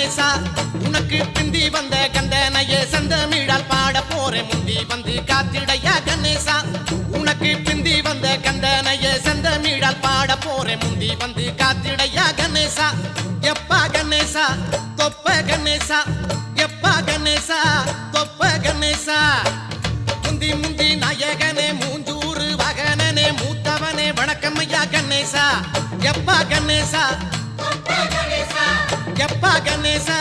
கணேசா உனக்கு பிந்தி வந்த கண்டனையே செந்தமிழால் பாட போறேன் முந்தி வந்து காத்திடையா கணேசா உனக்கு பிந்தி வந்த கண்டனையே செந்தமிழால் பாட போறேன் முந்தி வந்து காத்திடையா கணேசா எப்பா கணேசா தொப்ப கணேசா எப்பா கணேசா தொப்ப கணேசா முந்தி முந்தி நாயகனே மூஞ்சூறு வகனனே மூத்தவனே வணக்கம் ஐயா கணேசா எப்பா கணேசா எப்பா கணேசா